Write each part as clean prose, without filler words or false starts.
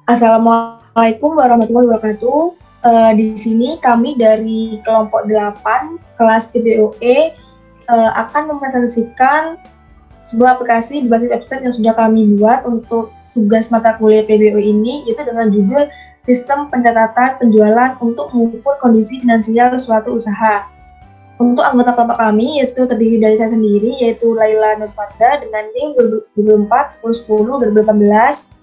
Assalamualaikum warahmatullahi wabarakatuh. Di sini kami dari kelompok 8 kelas PBOE akan mempresentasikan sebuah aplikasi berbasis website yang sudah kami buat untuk tugas mata kuliah PBOE ini, yaitu dengan judul Sistem Pencatatan Penjualan untuk Mengukur Kondisi Finansial Suatu Usaha. Untuk anggota kelompok kami yaitu terdiri dari saya sendiri, yaitu Laila Nurfarda dengan NIM 2024 1010 2018.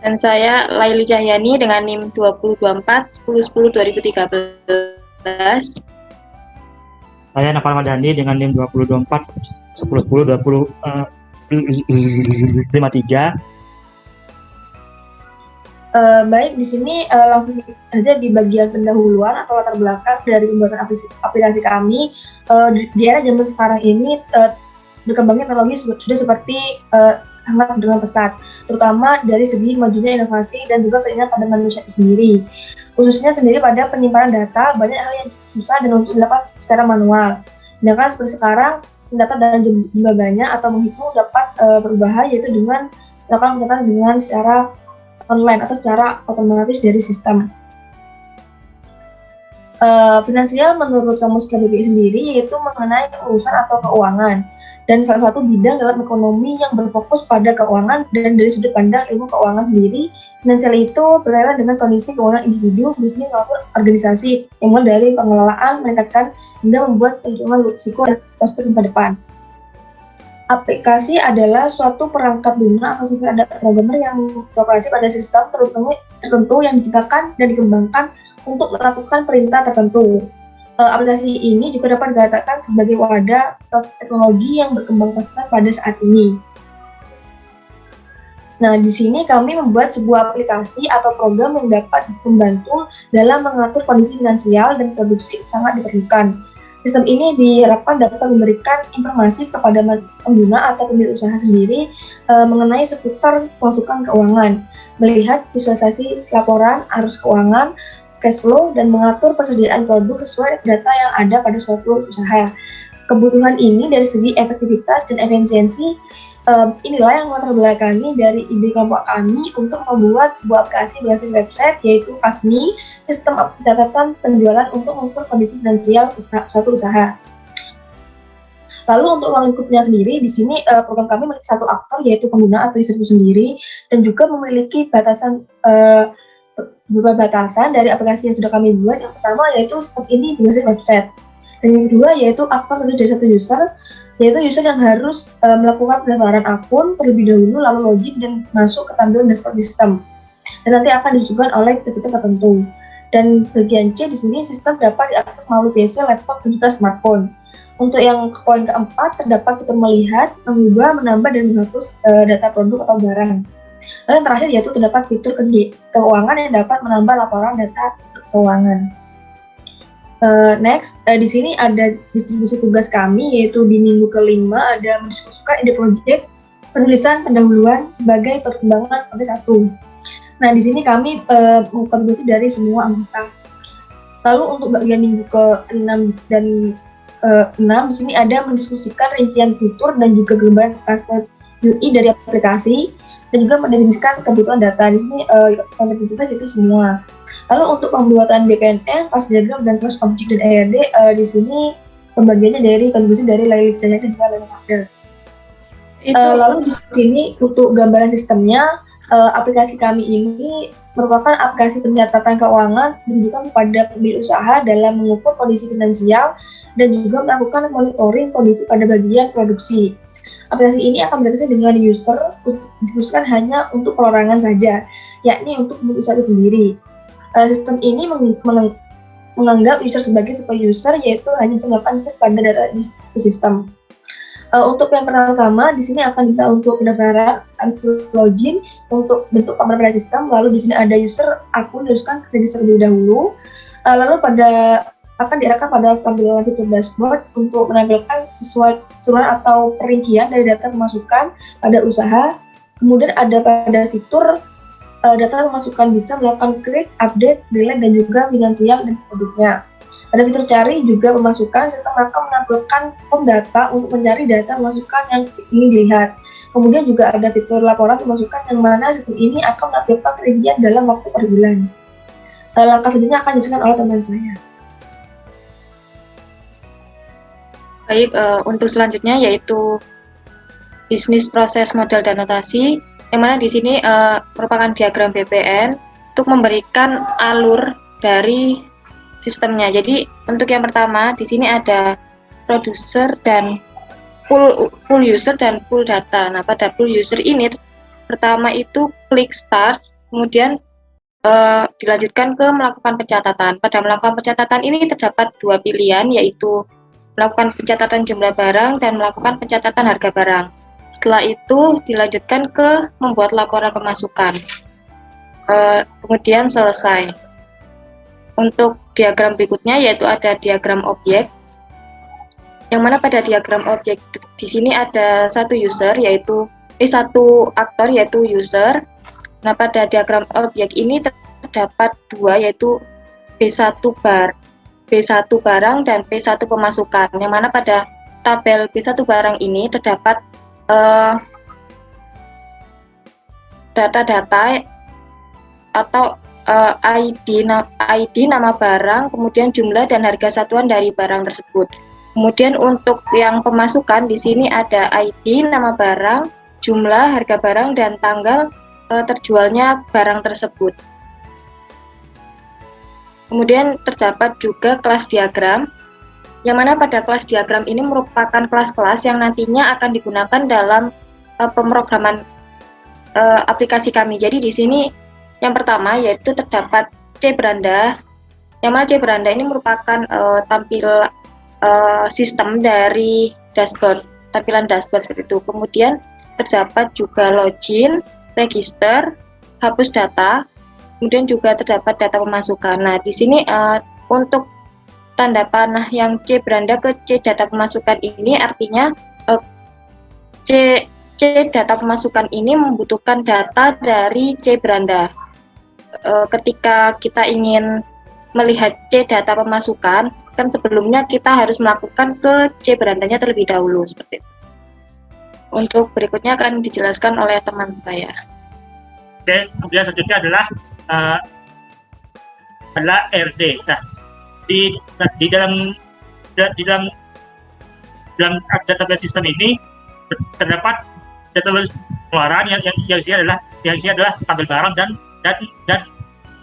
Dan saya Laili Cahyani dengan NIM 2024 1010 2013. Saya Nafal Madani dengan NIM 2024 1010 2053. Baik, di sini langsung saja di bagian pendahuluan atau latar belakang dari pembuatan aplikasi kami. Di era zaman sekarang ini berkembangnya teknologi sudah seperti sangat dengan pesat, terutama dari segi majunya inovasi dan juga keinginan pada manusia sendiri. Khususnya sendiri pada penyimpanan data, banyak hal yang susah dan untuk dilakukan secara manual. Sedangkan seperti sekarang, data dalam jumlah banyak atau menghitung dapat berubah, yaitu dengan melakukan pencatatan dengan secara online atau secara otomatis dari sistem. Finansial menurut Kamus KBBI sendiri yaitu mengenai urusan atau keuangan, dan salah satu bidang dalam ekonomi yang berfokus pada keuangan. Dan dari sudut pandang ilmu keuangan sendiri, finansial itu berkaitan dengan kondisi keuangan individu, bisnis maupun organisasi, yang mulai dari pengelolaan, meningkatkan hingga membuat perhitungan risiko dan prospek masa depan. Aplikasi adalah suatu perangkat lunak atau software ada programmer yang beroperasi pada sistem tertentu yang diciptakan dan dikembangkan untuk melakukan perintah tertentu. Aplikasi ini juga dapat dikatakan sebagai wadah teknologi yang berkembang pesat pada saat ini. Nah, di sini kami membuat sebuah aplikasi atau program yang dapat membantu dalam mengatur kondisi finansial dan produksi sangat diperlukan. Sistem ini diharapkan dapat memberikan informasi kepada pengguna atau pemilik usaha sendiri mengenai seputar pemasukan keuangan, melihat visualisasi laporan arus keuangan, cash flow, dan mengatur persediaan produk sesuai data yang ada pada suatu usaha. Kebutuhan ini dari segi efektivitas dan efisiensi, inilah yang latar belakangi dari ide kelompok kami untuk membuat sebuah aplikasi berbasis website, yaitu KASMI, sistem pencatatan penjualan untuk mengukur kondisi finansial suatu usaha. Lalu untuk ruang lingkupnya sendiri, di sini program kami memiliki satu aktor, yaitu pengguna atau user itu sendiri, dan juga memiliki beberapa batasan dari aplikasi yang sudah kami buat. Yang pertama yaitu seperti ini berbasis website, dan yang kedua yaitu aktor dari satu user, yaitu user yang harus melakukan pendaftaran akun terlebih dahulu, lalu login dan masuk ke tampilan dashboard sistem, dan nanti akan disuguhkan oleh fitur-fitur tertentu. Dan bagian C di sini, sistem dapat diakses melalui PC, laptop, dan juga smartphone. Untuk yang poin keempat, terdapat fitur melihat, mengubah, menambah, dan menghapus data produk atau barang. Lalu yang terakhir yaitu terdapat fitur keuangan yang dapat menambah laporan data keuangan. Next, di sini ada distribusi tugas kami, yaitu di minggu kelima ada mendiskusikan ide proyek penulisan pendahuluan sebagai perkembangan pada 1. Nah, di sini kami mengkontribusi dari semua anggota. Lalu untuk bagian minggu ke-6 dan 6, di sini ada mendiskusikan rincian fitur dan juga gambaran aset UI dari aplikasi, dan juga mendefinisikan kebutuhan data. Di sini konten tugas itu semua. Lalu untuk pembuatan BPNN, Pas Diagram, dan Cross Object dan ERD, di sini pembagiannya dari kontribusi dari Laili dan juga Laila Nurfarda. Lalu di sini untuk gambaran sistemnya, aplikasi kami ini merupakan aplikasi pencatatan keuangan dan juga kepada pemilik usaha dalam mengukur kondisi finansial dan juga melakukan monitoring kondisi pada bagian produksi. Aplikasi ini akan berintegrasi dengan user, dikhususkan hanya untuk perorangan saja, yakni untuk pemilik usaha itu sendiri. Sistem ini menganggap user sebagai super user, yaitu hanya melakukan pada data di sistem. Untuk yang pertama, di sini akan kita untuk pendaftaran, harus login untuk bentuk kamar pada sistem. Lalu di sini ada user akun, haruskan register terlebih dahulu. Lalu akan diarahkan pada tampilan fitur dashboard untuk menampilkan sesuai surat atau perincian dari data pemasukan pada usaha. Kemudian ada pada fitur data pemasukan bisa melakukan klik, update, delete, dan juga finansial dan produknya. Pada fitur cari juga pemasukan, sistem akan menampilkan form data untuk mencari data pemasukan yang ingin dilihat. Kemudian juga ada fitur laporan pemasukan yang mana sistem ini akan menampilkan rincian dalam waktu per bulan. Langkah selanjutnya akan dijelaskan oleh teman saya. Baik, untuk selanjutnya yaitu bisnis proses modal dan notasi, yang mana di sini merupakan diagram BPN untuk memberikan alur dari sistemnya. Jadi untuk yang pertama di sini ada producer dan pool user dan pool data. Nah, pada pool user ini pertama itu klik start, kemudian dilanjutkan ke melakukan pencatatan. Pada melakukan pencatatan ini terdapat dua pilihan, yaitu melakukan pencatatan jumlah barang dan melakukan pencatatan harga barang. Setelah itu dilanjutkan ke membuat laporan pemasukan. Kemudian selesai. Untuk diagram berikutnya yaitu ada diagram objek. Yang mana pada diagram objek di sini ada satu user yaitu satu aktor yaitu user. Nah, pada diagram objek ini terdapat dua yaitu B1 barang dan P1 pemasukan. Yang mana pada tabel B1 barang ini terdapat data-data atau ID nama barang, kemudian jumlah dan harga satuan dari barang tersebut. Kemudian untuk yang pemasukan di sini ada ID nama barang, jumlah, harga barang, dan tanggal terjualnya barang tersebut. Kemudian terdapat juga kelas diagram, yang mana pada kelas diagram ini merupakan kelas-kelas yang nantinya akan digunakan dalam pemrograman aplikasi kami. Jadi di sini yang pertama yaitu terdapat C beranda, yang mana C beranda ini merupakan sistem dari dashboard, tampilan dashboard seperti itu. Kemudian terdapat juga login, register, hapus data, kemudian juga terdapat data pemasukan. Nah, di sini untuk tanda panah yang C beranda ke C data pemasukan ini artinya C data pemasukan ini membutuhkan data dari C beranda. Ketika kita ingin melihat C data pemasukan, kan sebelumnya kita harus melakukan ke C berandanya terlebih dahulu seperti itu. Untuk berikutnya akan dijelaskan oleh teman saya. Oke, kemudian selanjutnya adalah RD. Nah, di dalam database sistem ini terdapat database pengeluaran yang isinya adalah tabel barang dan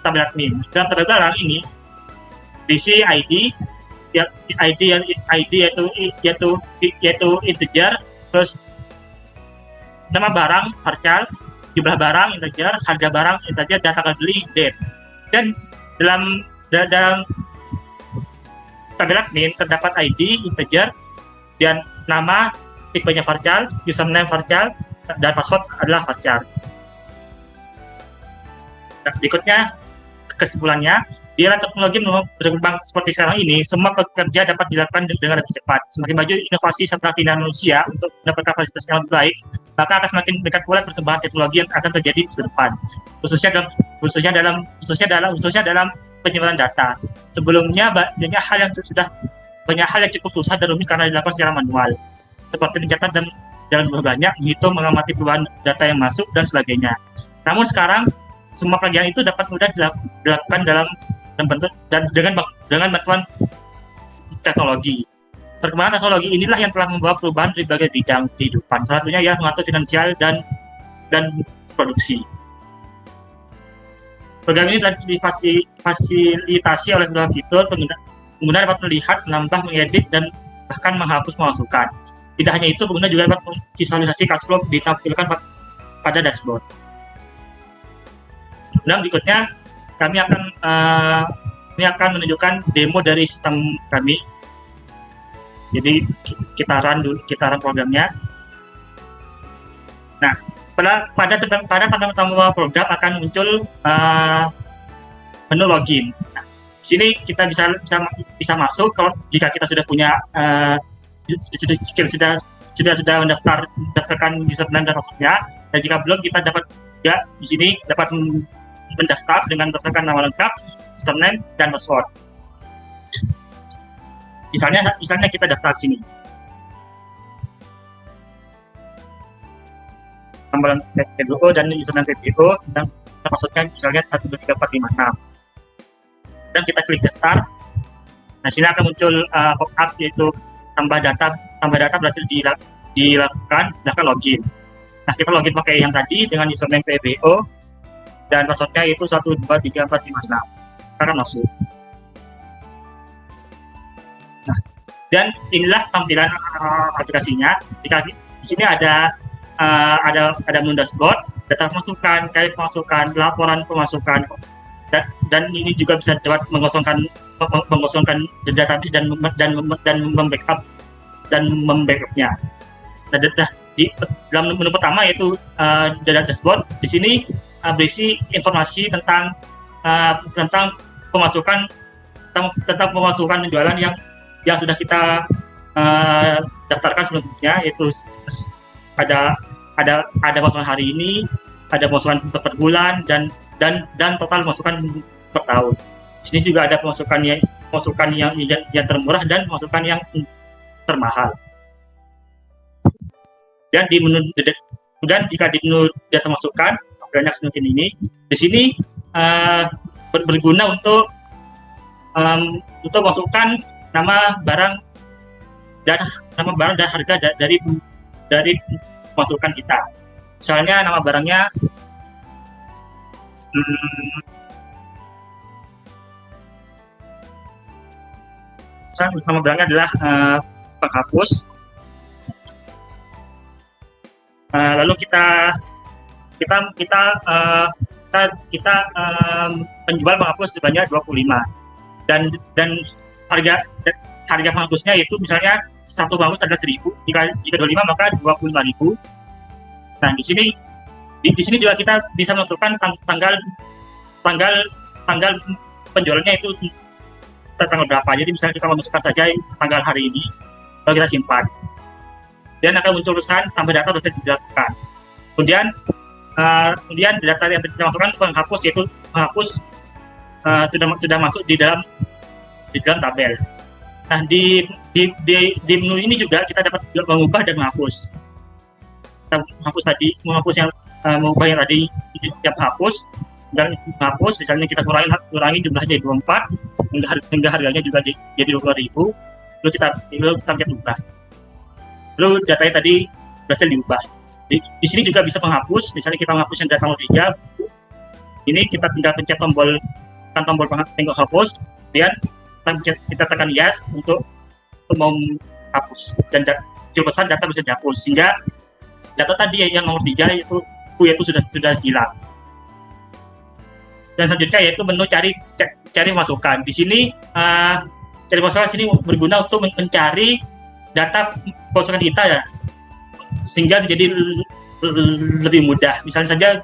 tabel admin. Dalam tabel barang ini diisi ID yaitu integer, terus nama barang varchar, jumlah barang integer, harga barang integer, dan tanggal beli date. Dan dalam tabel admin terdapat ID integer dan nama, tipenya varchar, username varchar, dan password adalah varchar. Nah, berikutnya kesimpulannya, di era teknologi berkembang seperti sekarang ini, semua pekerja dapat dilakukan dengan lebih cepat. Semakin maju inovasi serta tindakan manusia untuk mendapatkan fasilitas yang lebih baik, maka akan semakin dekat pula perkembangan teknologi yang akan terjadi di masa depan, khususnya dalam penyimpanan data. Sebelumnya banyak hal yang cukup susah dan rumit karena dilakukan secara manual, seperti mencatat dalam jumlah banyak, menghitung, mengamati perubahan data yang masuk, dan sebagainya. Namun sekarang semua pekerjaan itu dapat mudah dilakukan dalam bentuk dan dengan bantuan teknologi. Perkembangan teknologi inilah yang telah membawa perubahan di berbagai bidang kehidupan. Salah satunya ya mengatur finansial dan produksi. Program ini telah difasilitasi oleh beberapa fitur. Pengguna dapat melihat, menambah, mengedit, dan bahkan menghapus pemasukan. Tidak hanya itu, pengguna juga dapat visualisasi cash flow ditampilkan pada dashboard. Dan berikutnya kami akan menunjukkan demo dari sistem kami. Jadi kita run programnya. Nah, pada pertama program akan muncul menu login. Nah, di sini kita bisa masuk kalau jika kita sudah punya sudah mendaftarkan username dan passwordnya, dan jika belum kita dapat juga di sini dapat mendaftar dengan berdasarkan nama lengkap, username, dan password. Misalnya kita daftar sini. tambahan PBO dan username PBO, sedang masuknya misalnya 1, 2, 3, 4, 5, 6. Dan kita klik daftar. Nah, sini akan muncul pop-up yaitu tambah data berhasil dilakukan, sedangkan login. Nah, kita login pakai yang tadi dengan username PBO dan passwordnya itu 1, 2, 3, 4, 5, 6. Akan masuk. Nah, dan inilah tampilan aplikasinya. Di sini ada menu dashboard, data pemasukan, kait pemasukan, laporan pemasukan, dan ini juga bisa dapat mengosongkan database dan membackup-nya. Di dalam menu pertama yaitu data dashboard, di sini berisi informasi tentang pemasukan penjualan yang sudah kita daftarkan sebelumnya, yaitu ada pemasukan hari ini, ada pemasukan per bulan dan total pemasukan per tahun. Di sini juga ada pemasukan yang termurah dan pemasukan yang termahal. Dan jika di menu data masukan banyak seperti ini, di sini berguna untuk masukkan nama barang dan harga dari masukan kita. Misalnya nama barangnya nama barangnya adalah penghapus. Lalu kita penjual penghapus sebanyak 25 dan harga penghapusnya itu misalnya satu penghapus adalah 1.000, jika 25 maka 25.000. Nah, di sini juga kita bisa menentukan tanggal penjualannya itu tanggal berapa. Jadi misalnya kita memasukkan saja tanggal hari ini, lalu kita simpan. Dan akan muncul pesan tambah data bisa dilakukan. Kemudian data yang kita masukkan penghapus, yaitu penghapus sudah masuk di dalam tabel. Nah, di menu ini juga kita dapat mengubah dan menghapus. Kita menghapus yang tadi yang menghapus dan menghapus, misalnya kita kurangi jumlahnya jadi 24 sehingga harganya juga jadi 20.000. Lalu kita lihat ubah. Lalu datanya tadi berhasil diubah. Di sini juga bisa menghapus, misalnya kita menghapus yang data 3, ini kita tinggal pencet tombol hapus, kemudian kita tekan yes untuk menghapus, dan muncul pesan data bisa dihapus, sehingga data tadi yang nomor 3 yaitu sudah hilang. Dan selanjutnya yaitu menu cari masukan. Di sini cari masukan sini berguna untuk mencari data pemasukan kita ya, sehingga menjadi lebih mudah. Misalnya saja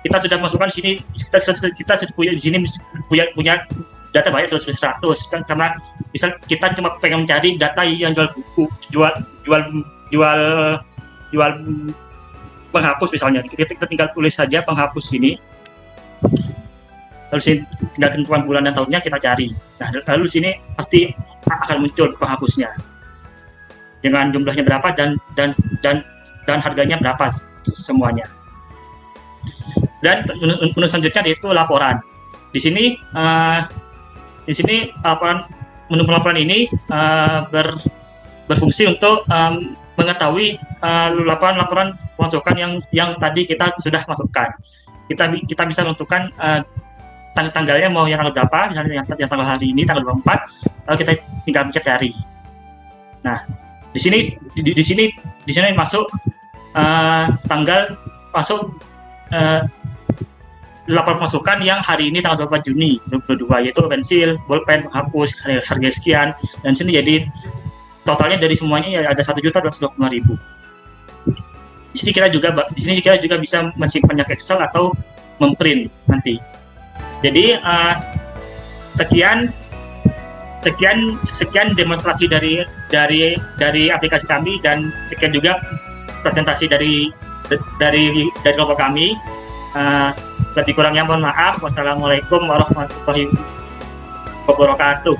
kita sudah masukkan di sini, kita punya di sini punya data banyak 100 kan, karena misal kita cuma pengen mencari data yang jual buku, jual penghapus misalnya, kita tinggal tulis saja penghapus ini, lalu sini tinggal tentukan bulan dan tahunnya kita cari. Nah, lalu sini pasti akan muncul penghapusnya dengan jumlahnya berapa dan harganya berapa semuanya. Dan menu selanjutnya yaitu laporan. Di sini menu laporan ini berfungsi untuk mengetahui laporan pemasukan yang tadi kita sudah masukkan. Kita bisa menentukan tanggalnya mau yang tanggal berapa, misalnya yang tanggal hari ini tanggal 24, lalu kita tinggal pencet cari. Nah, di sini masuk tanggal masuk laporan pemasukan yang hari ini tanggal 24 Juni 2022, yaitu pensil, bolpen, penghapus, harga sekian, dan sini jadi totalnya dari semuanya ya ada 1.225.000. Di sini kita juga bisa mensimpannya ke Excel atau memprint nanti. Jadi sekian demonstrasi dari aplikasi kami, dan sekian juga presentasi dari kelompok kami. Lebih kurangnya mohon maaf. Wassalamualaikum warahmatullahi wabarakatuh.